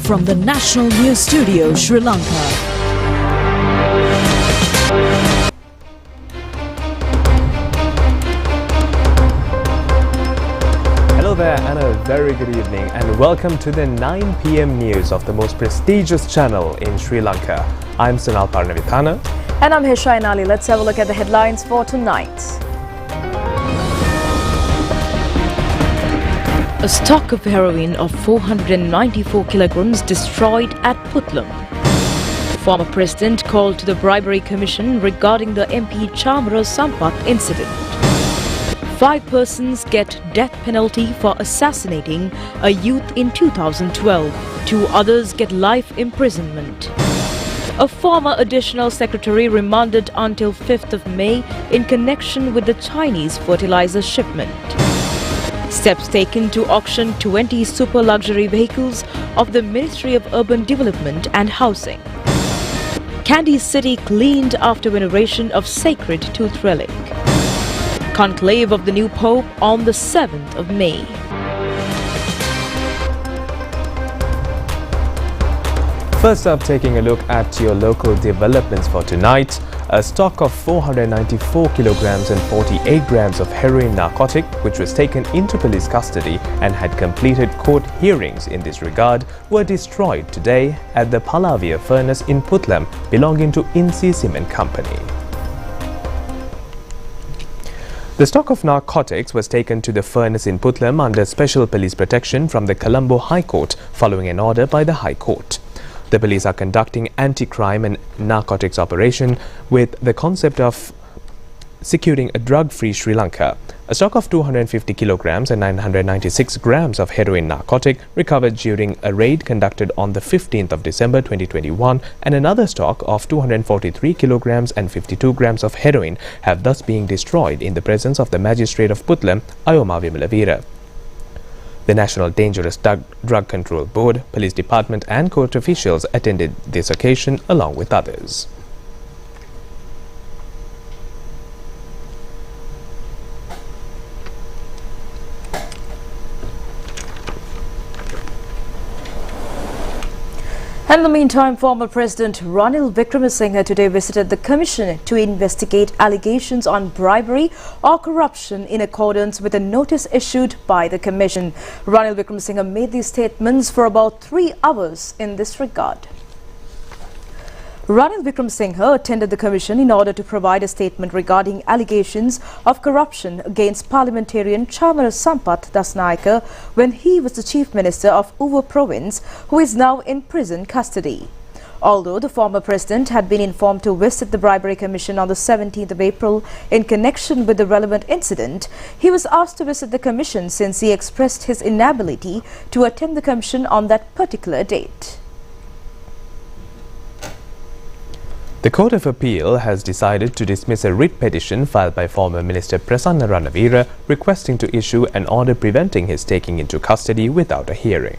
from the National News Studio, Sri Lanka. Hello there and a very good evening and welcome to the 9 p.m. news of the most prestigious channel in Sri Lanka. I'm Sunal Parnavithana. And I'm Hishain Ali. Let's have a look at the headlines for tonight. A stock of heroin of 494 kilograms destroyed at Puttlam. Former President called to the Bribery Commission regarding the MP Chamara Sampath incident. 5 persons get death penalty for assassinating a youth in 2012. 2 others get life imprisonment. A former additional secretary remanded until 5th of May in connection with the Chinese fertilizer shipment. Steps taken to auction 20 super luxury vehicles of the Ministry of Urban Development and Housing. Kandy City cleaned after veneration of sacred tooth relic. Conclave of the new Pope on the 7th of May. First up, taking a look at your local developments for tonight. A stock of 494 kilograms and 48 grams of heroin narcotic, which was taken into police custody and had completed court hearings in this regard, were destroyed today at the Palavia furnace in Puttlam, belonging to Insi Cement Company. The stock of narcotics was taken to the furnace in Puttlam under special police protection from the Colombo High Court following an order by the High Court. The police are conducting anti-crime and narcotics operation with the concept of securing a drug-free Sri Lanka. A stock of 250 kilograms and 996 grams of heroin narcotic recovered during a raid conducted on the 15th of December 2021, and another stock of 243 kilograms and 52 grams of heroin have thus been destroyed in the presence of the magistrate of Puttlam, Ayoma Vimalavira. The National Dangerous Drug Control Board, Police Department and court officials attended this occasion along with others. And in the meantime, former President Ranil Wickremesinghe today visited the Commission to investigate allegations on bribery or corruption in accordance with a notice issued by the Commission. Ranil Wickremesinghe made these statements for about 3 hours in this regard. Ranil Wickremesinghe attended the Commission in order to provide a statement regarding allegations of corruption against parliamentarian Chamara Sampath Dasnaika when he was the Chief Minister of Uva Province, who is now in prison custody. Although the former president had been informed to visit the Bribery Commission on the 17th of April in connection with the relevant incident, he was asked to visit the Commission since he expressed his inability to attend the Commission on that particular date. The Court of Appeal has decided to dismiss a writ petition filed by former Minister Prasanna Ranavira requesting to issue an order preventing his taking into custody without a hearing.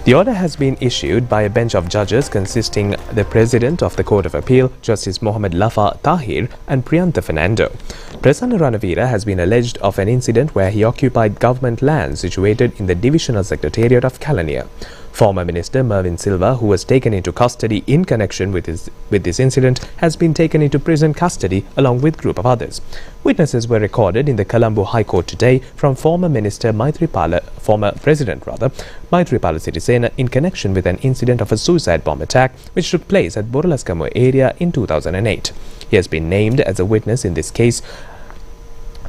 The order has been issued by a bench of judges consisting the President of the Court of Appeal, Justice Mohammad Lafa Tahir and Priyantha Fernando. Prasanna Ranavira has been alleged of an incident where he occupied government land situated in the Divisional Secretariat of Kalania. Former Minister Mervyn Silva, who was taken into custody in connection with this incident, has been taken into prison custody along with a group of others. Witnesses were recorded in the Colombo High Court today from former President Maithripala Sirisena in connection with an incident of a suicide bomb attack which took place at Boralaskamo area in 2008. He has been named as a witness in this case.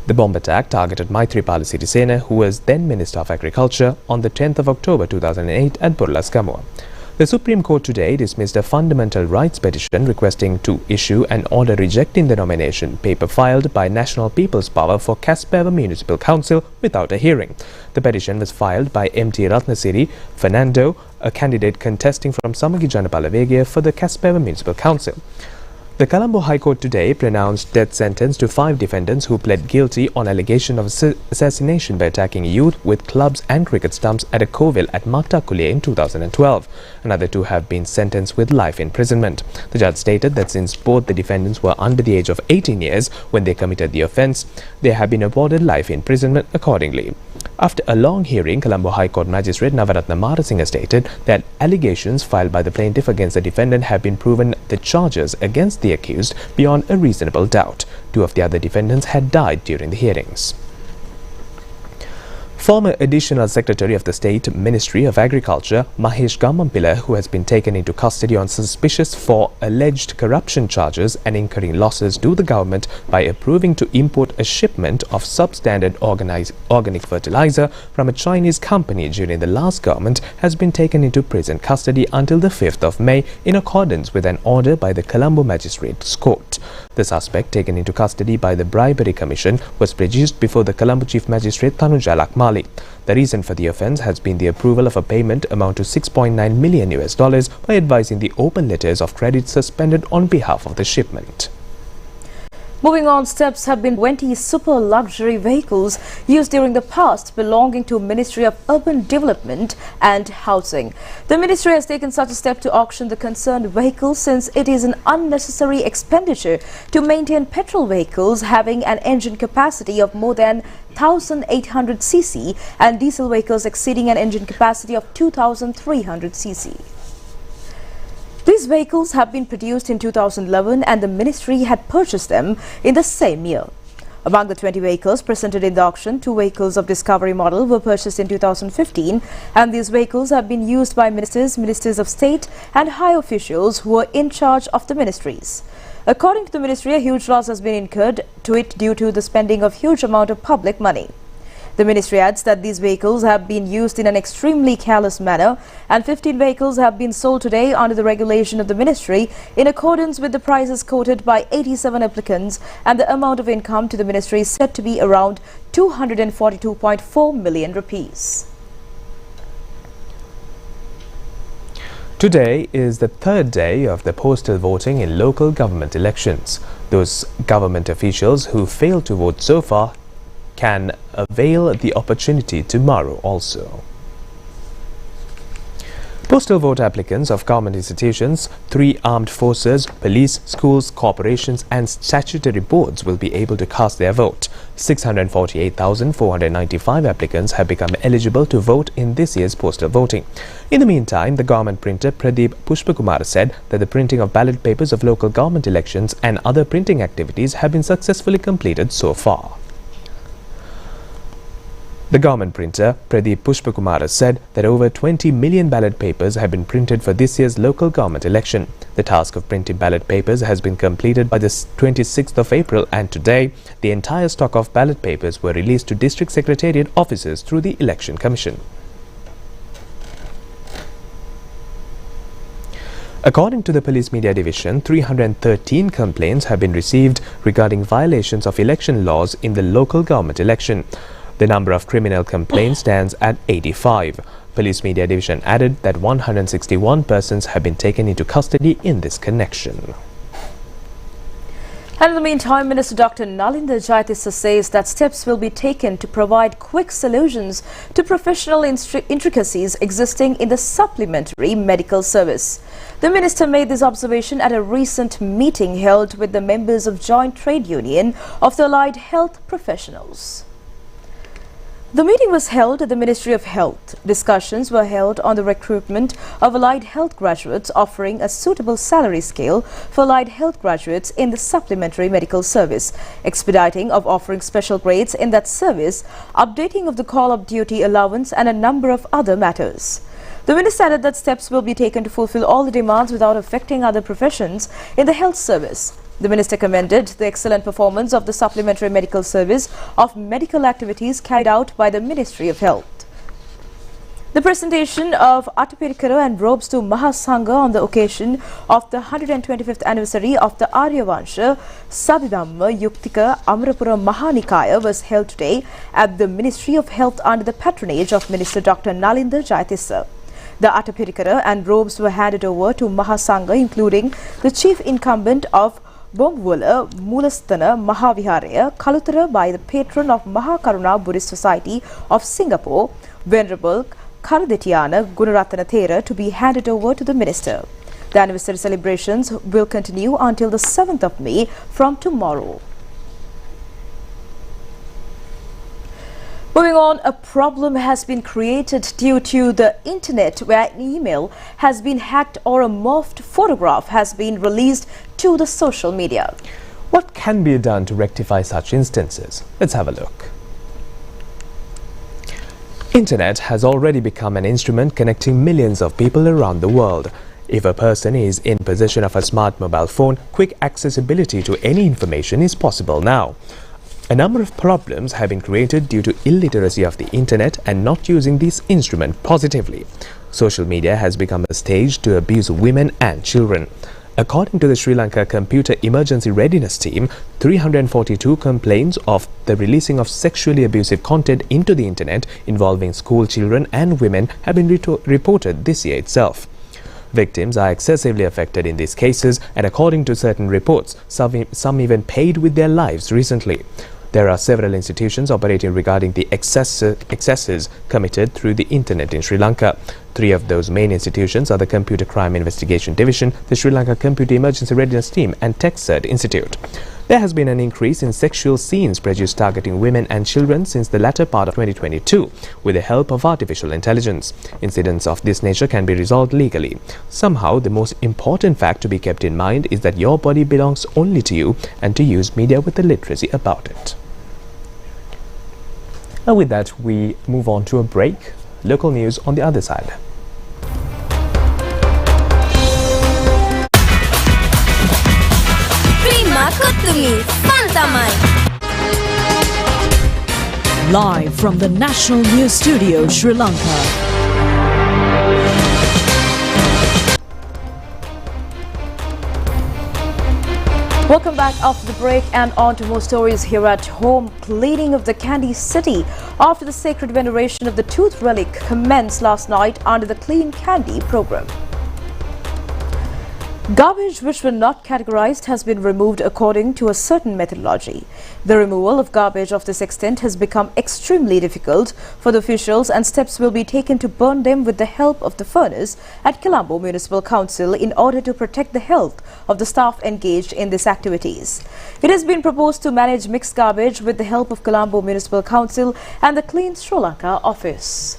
The bomb attack targeted Maithripala Sirisena, who was then Minister of Agriculture, on the 10th of October 2008 at Boralaskamo. The Supreme Court today dismissed a fundamental rights petition requesting to issue an order rejecting the nomination paper filed by National People's Power for Kaspava Municipal Council without a hearing. The petition was filed by MT Ratnasiri Fernando, a candidate contesting from Samagi Janapala Vegia for the Kaspava Municipal Council. The Colombo High Court today pronounced death sentence to 5 defendants who pled guilty on allegation of assassination by attacking youth with clubs and cricket stumps at a covil at Maktakulye in 2012. Another 2 have been sentenced with life imprisonment. The judge stated that since both the defendants were under the age of 18 years when they committed the offence, they have been awarded life imprisonment accordingly. After a long hearing, Colombo High Court Magistrate Navaratna Marasinga stated that allegations filed by the plaintiff against the defendant have been proven the charges against the accused beyond a reasonable doubt. 2 of the other defendants had died during the hearings. Former Additional Secretary of the State Ministry of Agriculture, Mahesh Gammampilla, who has been taken into custody on suspicious for alleged corruption charges and incurring losses to the government by approving to import a shipment of substandard organic fertilizer from a Chinese company during the last government, has been taken into prison custody until the 5th of May in accordance with an order by the Colombo Magistrates Court. The suspect, taken into custody by the Bribery Commission, was produced before the Colombo Chief Magistrate Tanuja Lakmali. The reason for the offence has been the approval of a payment amount to $6.9 million by advising the open letters of credit suspended on behalf of the shipment. Moving on, steps have been 20 super luxury vehicles used during the past belonging to Ministry of Urban Development and Housing. The ministry has taken such a step to auction the concerned vehicles since it is an unnecessary expenditure to maintain petrol vehicles having an engine capacity of more than 1,800 cc and diesel vehicles exceeding an engine capacity of 2,300 cc. These vehicles have been produced in 2011 and the ministry had purchased them in the same year. Among the 20 vehicles presented in the auction, 2 vehicles of Discovery model were purchased in 2015 and these vehicles have been used by ministers, ministers of state and high officials who were in charge of the ministries. According to the ministry, a huge loss has been incurred to it due to the spending of huge amount of public money. The ministry adds that these vehicles have been used in an extremely careless manner and 15 vehicles have been sold today under the regulation of the ministry in accordance with the prices quoted by 87 applicants, and the amount of income to the ministry is said to be around 242.4 million rupees. Today is the 3rd day of the postal voting in local government elections. Those government officials who failed to vote so far can avail the opportunity tomorrow also. Postal vote applicants of government institutions, 3 armed forces, police, schools, corporations and statutory boards will be able to cast their vote. 648,495 applicants have become eligible to vote in this year's postal voting. In the meantime, the government printer Pradeep Pushpakumar said that the printing of ballot papers of local government elections and other printing activities have been successfully completed so far. The government printer, Pradeep Pushpakumar, said that over 20 million ballot papers have been printed for this year's local government election. The task of printing ballot papers has been completed by the 26th of April, and today the entire stock of ballot papers were released to district secretariat offices through the Election Commission. According to the Police Media Division, 313 complaints have been received regarding violations of election laws in the local government election. The number of criminal complaints stands at 85. Police Media Division added that 161 persons have been taken into custody in this connection. And in the meantime, Minister Dr. Nalinda Jayatissa says that steps will be taken to provide quick solutions to professional intricacies existing in the supplementary medical service. The minister made this observation at a recent meeting held with the members of Joint Trade Union of the Allied Health Professionals. The meeting was held at the Ministry of Health. Discussions were held on the recruitment of allied health graduates, offering a suitable salary scale for allied health graduates in the supplementary medical service, expediting of offering special grades in that service, updating of the call-up duty allowance and a number of other matters. The minister added that steps will be taken to fulfill all the demands without affecting other professions in the health service. The minister commended the excellent performance of the supplementary medical service of medical activities carried out by the Ministry of Health. The presentation of Atapirikara and robes to Mahasangha on the occasion of the 125th anniversary of the Aryavansha Sadidhamma Yuktika Amarapura Mahanikaya was held today at the Ministry of Health under the patronage of Minister Dr. Nalinda Jayatissa. The Atapirikara and robes were handed over to Mahasangha, including the chief incumbent of Bombwala Mulastana Mahaviharaya, Kalutara by the patron of Mahakaruna Buddhist Society of Singapore, Venerable Karadetiana Gunaratana Thera, to be handed over to the minister. The anniversary celebrations will continue until the 7th of May from tomorrow. Moving on, a problem has been created due to the internet where an email has been hacked or a morphed photograph has been released to the social media. What can be done to rectify such instances? Let's have a look. Internet has already become an instrument connecting millions of people around the world. If a person is in possession of a smart mobile phone, quick accessibility to any information is possible now. A number of problems have been created due to illiteracy of the internet and not using this instrument positively. Social media has become a stage to abuse women and children. According to the Sri Lanka Computer Emergency Readiness Team, 342 complaints of the releasing of sexually abusive content into the internet involving school children and women have been reported this year itself. Victims are excessively affected in these cases, and according to certain reports, some even paid with their lives recently. There are several institutions operating regarding the excesses committed through the internet in Sri Lanka. 3 of those main institutions are the Computer Crime Investigation Division, the Sri Lanka Computer Emergency Readiness Team and TechCert Institute. There has been an increase in sexual scenes produced targeting women and children since the latter part of 2022 with the help of artificial intelligence. Incidents of this nature can be resolved legally. Somehow, the most important fact to be kept in mind is that your body belongs only to you and to use media with the literacy about it. Now with that, we move on to a break. Local news on the other side. Live from the National News Studio, Sri Lanka. Welcome back after the break and on to more stories here at home. Cleaning of the Candy City after the sacred veneration of the tooth relic commenced last night under the Clean Candy program. Garbage which were not categorized has been removed according to a certain methodology. The removal of garbage of this extent has become extremely difficult for the officials, and steps will be taken to burn them with the help of the furnace at Colombo Municipal Council in order to protect the health of the staff engaged in these activities. It has been proposed to manage mixed garbage with the help of Colombo Municipal Council and the Clean Sri Lanka office.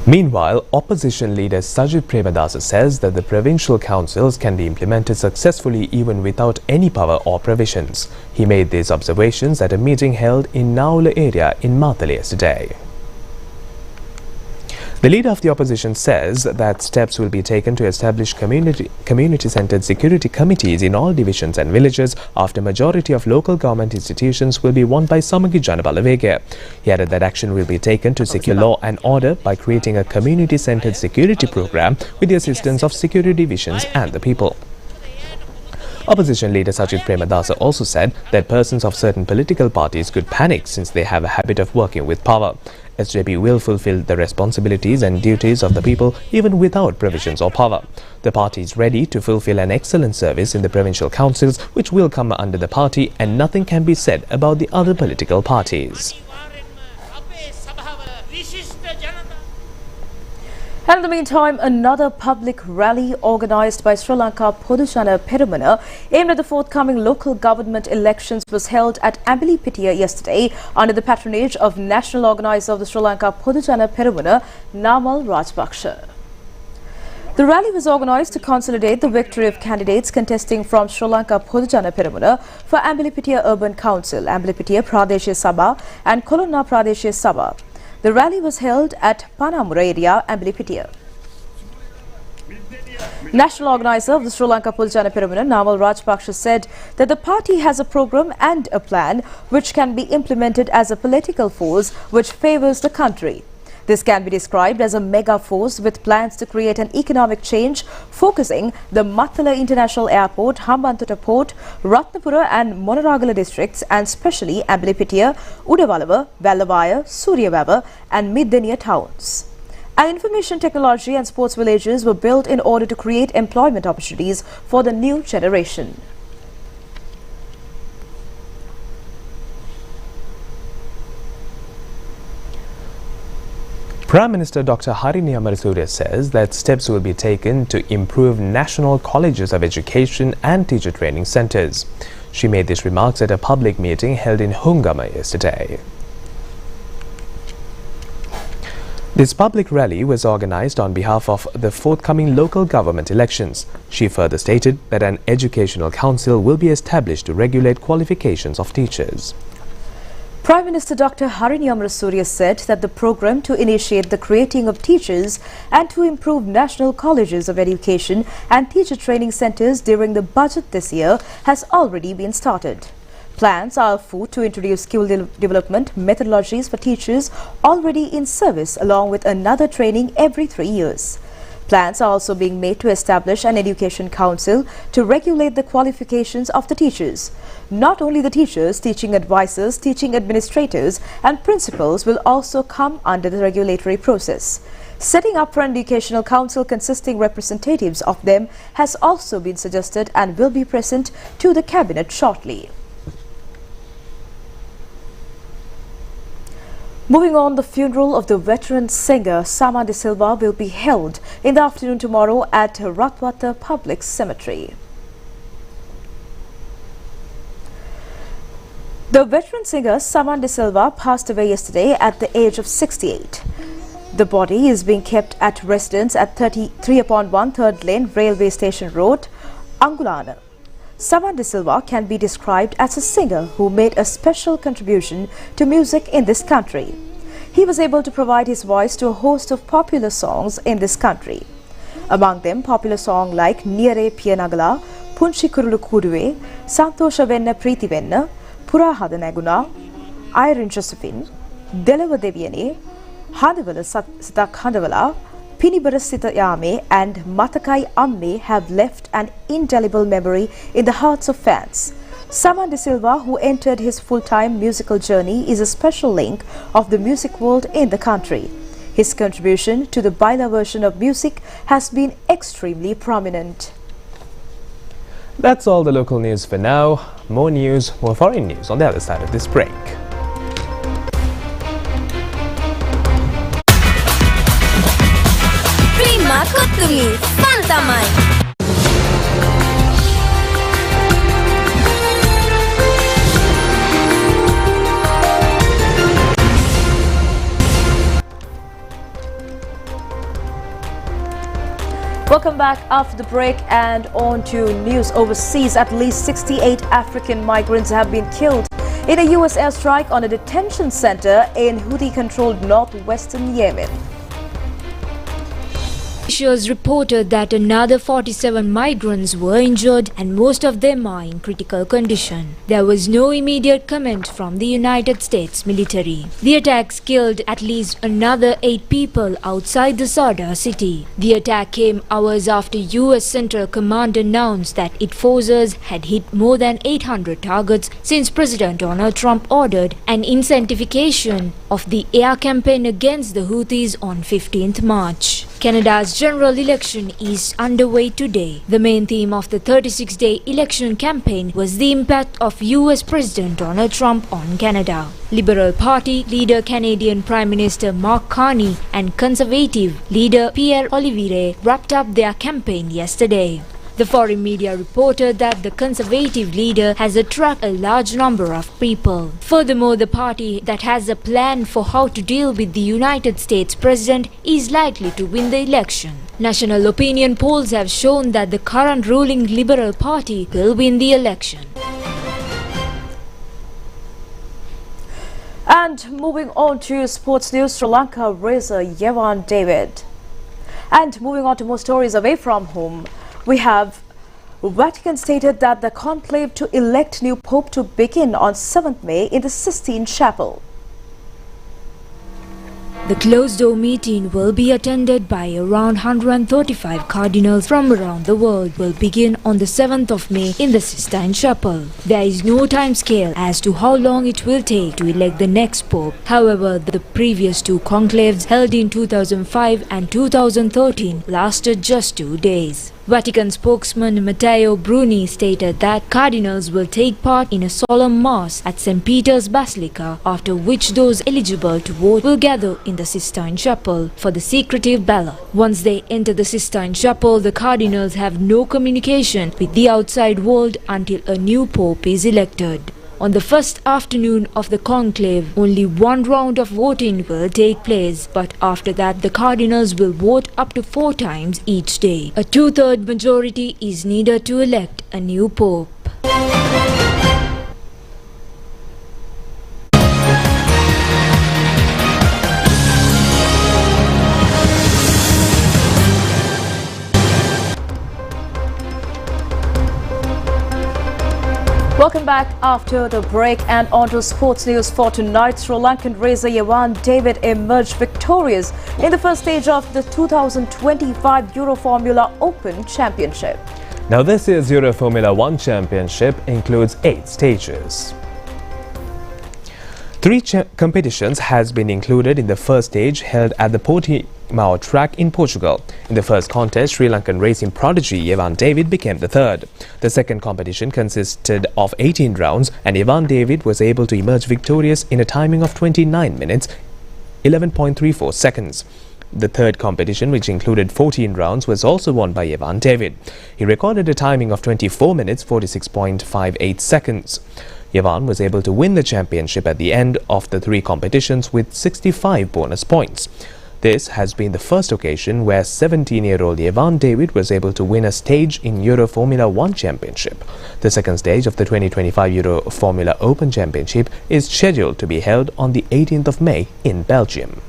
Meanwhile, opposition leader Sajid Premadasa says that the provincial councils can be implemented successfully even without any power or provisions. He made these observations at a meeting held in Naula area in Matale yesterday. The leader of the opposition says that steps will be taken to establish community-centered security committees in all divisions and villages after majority of local government institutions will be won by Samagi Janabalavega. He added that action will be taken to secure law and order by creating a community-centered security program with the assistance of security divisions and the people. Opposition leader Sajid Premadasa also said that persons of certain political parties could panic since they have a habit of working with power. SJP will fulfill the responsibilities and duties of the people even without provisions or power. The party is ready to fulfill an excellent service in the provincial councils which will come under the party, and nothing can be said about the other political parties. And in the meantime, another public rally organized by Sri Lanka Podujana Peramuna aimed at the forthcoming local government elections was held at Ambilipitiya yesterday under the patronage of national organizer of the Sri Lanka Podujana Peramuna, Namal Rajpaksha. The rally was organized to consolidate the victory of candidates contesting from Sri Lanka Podujana Peramuna for Ambilipitiya Urban Council, Ambilipitiya Pradeshya Sabha and Kolonna Pradeshya Sabha. The rally was held at Panamura area, Ambilipitiya. National organizer of the Sri Lanka Podujana Peramuna, Namal Rajpaksha, said that the party has a program and a plan which can be implemented as a political force which favors the country. This can be described as a mega force with plans to create an economic change focusing the Mattala International Airport, Hambantota Port, Ratnapura and Monaragala districts and specially Ambalipitiya, Udawalawa, Vallawaya, Suryawawa and Middeniya towns. Information technology and sports villages were built in order to create employment opportunities for the new generation. Prime Minister Dr. Harini Amarasuriya says that steps will be taken to improve national colleges of education and teacher training centres. She made these remarks at a public meeting held in Hungama yesterday. This public rally was organised on behalf of the forthcoming local government elections. She further stated that an educational council will be established to regulate qualifications of teachers. Prime Minister Dr. Harini Amarasuriya said that the program to initiate the creating of teachers and to improve national colleges of education and teacher training centres during the budget this year has already been started. Plans are afoot to introduce skill development methodologies for teachers already in service along with another training every 3 years. Plans are also being made to establish an education council to regulate the qualifications of the teachers. Not only the teachers, teaching advisors, teaching administrators and principals will also come under the regulatory process. Setting up for an educational council consisting representatives of them has also been suggested and will be present to the cabinet shortly. Moving on, the funeral of the veteran singer Sama De Silva will be held in the afternoon tomorrow at Ratwata Public Cemetery. The veteran singer Sama De Silva passed away yesterday at the age of 68. The body is being kept at residence at 33/1 3rd Lane Railway Station Road, Angulana. Sama De Silva can be described as a singer who made a special contribution to music in this country. He was able to provide his voice to a host of popular songs in this country. Among them, popular songs like Niyare Piyanagala, Punchi Kurulu Kuduve, Santosha Venna Preeti Venna, Pura Hada Naguna, Iron Josephine, Delava Deviyane, Hadavala Sitak Hadavala, Pinibara Sita Yame and Matakai Amme have left an indelible memory in the hearts of fans. Sama De Silva, who entered his full-time musical journey, is a special link of the music world in the country. His contribution to the Baila version of music has been extremely prominent. That's all the local news for now. More news, more foreign news on the other side of this break. Welcome back after the break and on to news overseas. At least 68 African migrants have been killed in a US airstrike on a detention center in Houthi-controlled northwestern Yemen. Officials reported that another 47 migrants were injured and most of them are in critical condition. There was no immediate comment from the United States military. The attacks killed at least another 8 people outside the Sadr city. The attack came hours after US Central Command announced that its forces had hit more than 800 targets since President Donald Trump ordered an intensification of the air campaign against the Houthis on 15th March. Canada's general election is underway today. The main theme of the 36-day election campaign was the impact of US President Donald Trump on Canada. Liberal Party leader Canadian Prime Minister Mark Carney and Conservative leader Pierre Poilievre wrapped up their campaign yesterday. The foreign media reported that the Conservative leader has attracted a large number of people. Furthermore, the party that has a plan for how to deal with the United States president is likely to win the election. National opinion polls have shown that the current ruling Liberal Party will win the election. And moving on to sports news, Sri Lanka racer Yevan David. And moving on to more stories away from home, we have Vatican stated that the conclave to elect new Pope to begin on 7th May in the Sistine Chapel. The closed-door meeting will be attended by around 135 cardinals from around the world. Will begin on the 7th of May in the Sistine Chapel. There is no time scale as to how long it will take to elect the next pope. However, the previous two conclaves held in 2005 and 2013 lasted just 2 days. Vatican spokesman Matteo Bruni stated that cardinals will take part in a solemn mass at St. Peter's Basilica, after which those eligible to vote will gather in the Sistine Chapel for the secretive ballot. Once they enter the Sistine Chapel, the cardinals have no communication with the outside world until a new pope is elected. On the first afternoon of the conclave, only one round of voting will take place, but after that the cardinals will vote up to 4 times each day. A 2/3 majority is needed to elect a new pope. Welcome back after the break and on to sports news for tonight. Sri Lankan racer Yavan David emerged victorious in the first stage of the 2025 Euroformula Open Championship. Now this year's Euroformula 1 Championship includes 8 stages. 3 competitions has been included in the first stage held at the Portimao track in Portugal. In the first contest, Sri Lankan racing prodigy Yavan David became the third. The second competition consisted of 18 rounds and Yavan David was able to emerge victorious in a timing of 29 minutes, 11.34 seconds. The third competition, which included 14 rounds, was also won by Yavan David. He recorded a timing of 24 minutes, 46.58 seconds. Yavan was able to win the championship at the end of the 3 competitions with 65 bonus points. This has been the first occasion where 17-year-old Yavan David was able to win a stage in Euroformula 1 Championship. The second stage of the 2025 Euroformula Open Championship is scheduled to be held on the 18th of May in Belgium.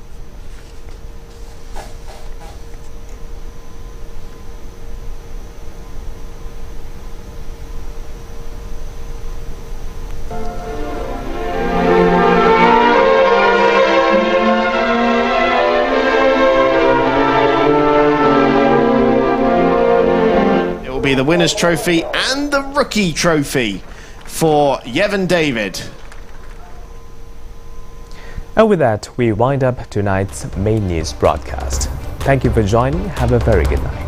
Be the winner's trophy and the rookie trophy for Yavan David. And with that, we wind up tonight's main news broadcast. Thank you for joining. Have a very good night.